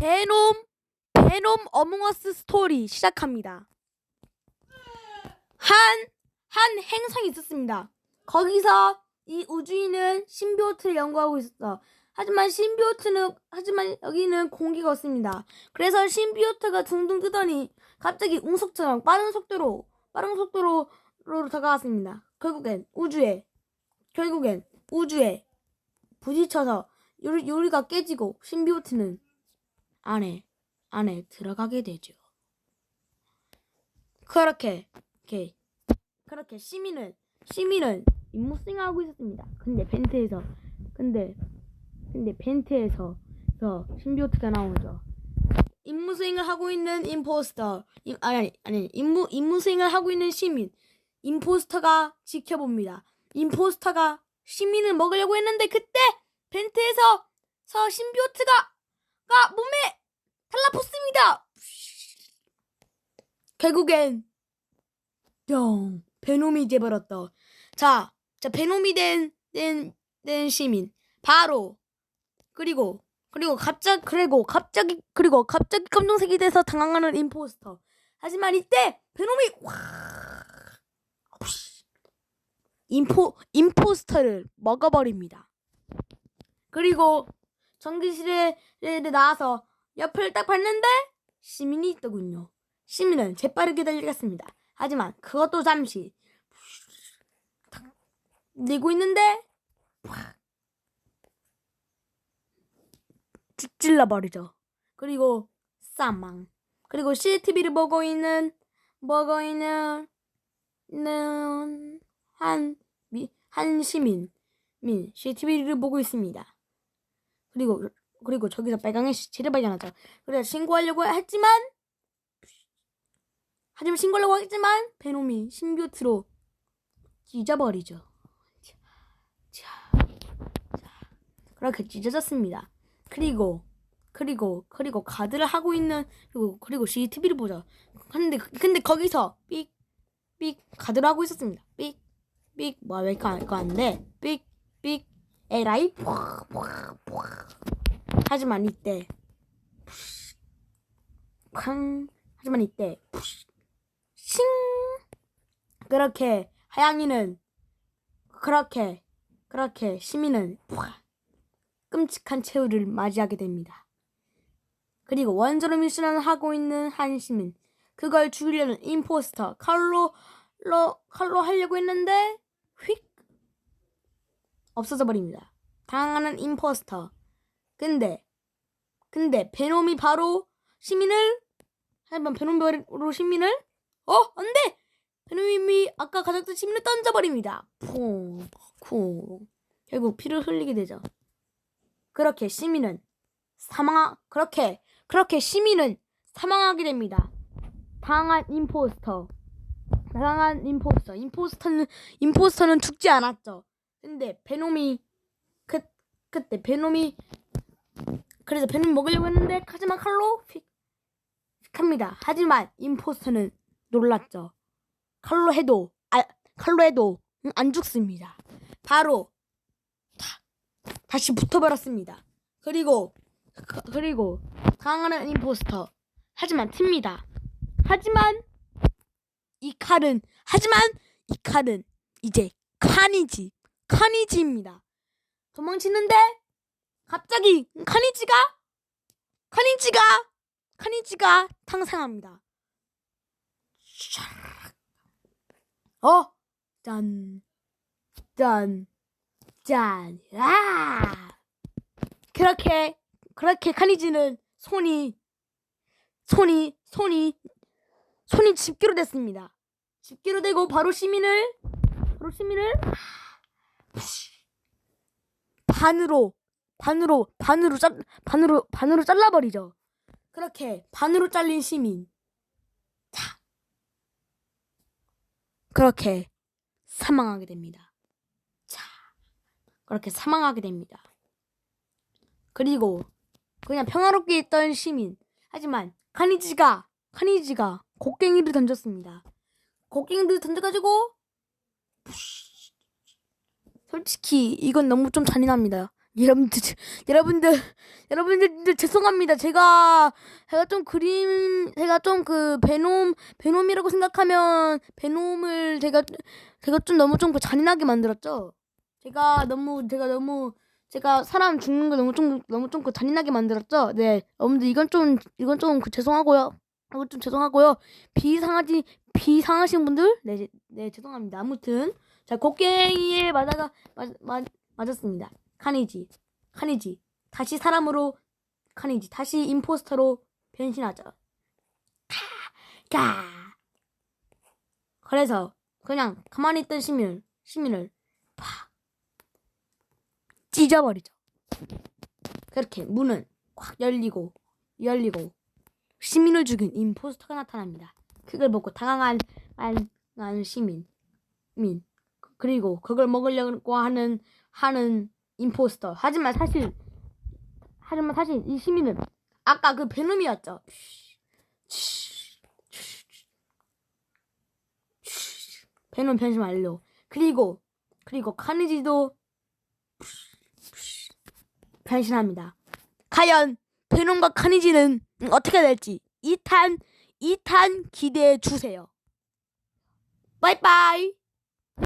베놈 어몽어스 스토리 시작합니다. 한 행성이 있었습니다. 거기서 이 우주인은 신비호트를 연구하고 있었어. 하지만 여기는 공기가 없습니다. 그래서 신비호트가 둥둥 뜨더니 갑자기 웅석처럼 빠른 속도로 다가왔습니다. 결국엔 우주에 부딪혀서 요리가 깨지고 신비호트는 안에 들어가게 되죠. 그렇게 시민은 임무 수행하고 있었습니다. 근데 벤트에서 신비호트가 나오죠. 임무 수행을 하고 있는 임무 수행을 하고 있는 시민 임포스터가 지켜봅니다. 임포스터가 시민을 먹으려고 했는데 그때 벤트에서 신비호트가 몸에 달라붙습니다. 결국엔 베놈이 돼버렸다. 자 베놈이 된 시민 바로 그리고 갑자기 검정색이 돼서 당황하는 임포스터. 하지만 이때 베놈이 임포스터를 먹어버립니다. 그리고 전기실에 나와서 옆을 딱 봤는데 시민이 있더군요. 시민은 재빠르게 달려갔습니다. 하지만 그것도 잠시 내고 있는데 찔러버리죠. 그리고 사망. 그리고 CCTV를 보고 있는 한 시민 CCTV를 보고 있습니다. 그리고 저기서 빨강의 시체를 발견하죠. 그래서 신고하려고 했지만 베놈이 신비호트로 찢어버리죠. 그렇게 찢어졌습니다. 그리고 가드를 하고 있는 그리고 CCTV를 보죠. 근데 거기서 삑 가드를 하고 있었습니다. 삑 왜 이거 안 돼? 삑 에라이. 하지만 이때 싱 그렇게 하양이는 그렇게 시민은 끔찍한 최후를 맞이하게 됩니다. 그리고 원자로 미션을 하고 있는 한 시민, 그걸 죽이려는 임포스터 칼로 하려고 했는데 휙 없어져 버립니다. 당황하는 임포스터. 근데 베놈이 바로 시민을 안돼! 베놈이 아까 가졌던 시민을 던져버립니다. 쿵. 결국 피를 흘리게 되죠. 그렇게 시민은 사망하게 됩니다. 당한 임포스터는 죽지 않았죠. 근데 그래서 베놈이 먹으려고 했는데 하지만 칼로 휙 합니다. 하지만 임포스터는 놀랐죠. 칼로 해도 안 죽습니다. 바로 다시 붙어버렸습니다. 그리고 당황하는 임포스터. 하지만 튑니다. 하지만 이 칼은 이제 카니지입니다. 도망치는데 갑자기 카니지가 탕상합니다. 짠. 그렇게 카니지는 손이 집게로 됐습니다. 집게로 되고 바로 시민을 반으로 잘라버리죠. 그렇게 반으로 잘린 시민. 그렇게 사망하게 됩니다. 그리고 그냥 평화롭게 있던 시민. 하지만 카니지가 곡괭이를 던졌습니다. 곡괭이를 던져가지고 솔직히 이건 너무 좀 잔인합니다. 여러분들, 여러분들, 여러분들 죄송합니다. 제가 좀 그 베놈이라고 생각하면 베놈을 제가 좀 너무 좀 잔인하게 만들었죠. 제가 사람 죽는 걸 너무 좀 그 잔인하게 만들었죠. 네, 여러분들 이건 좀 그 죄송하고요. 이건 좀 죄송하고요. 비상하신 분들, 네 죄송합니다. 아무튼 자 곡괭이에 맞았습니다. 카니지 다시 사람으로 다시 임포스터로 변신하죠. 가. 그래서 그냥 가만히 있던 시민을 팍 찢어버리죠. 그렇게 문은 꽉 열리고 시민을 죽인 임포스터가 나타납니다. 그걸 보고 당황한 시민 그리고 그걸 먹으려고 하는 임포스터. 하지만 사실 이 시민은 아까 그 베놈이었죠. 베놈 변신 완료. 그리고 카니지도 변신합니다. 과연 베놈과 카니지는 어떻게 될지 2탄 기대해 주세요. 빠이빠이.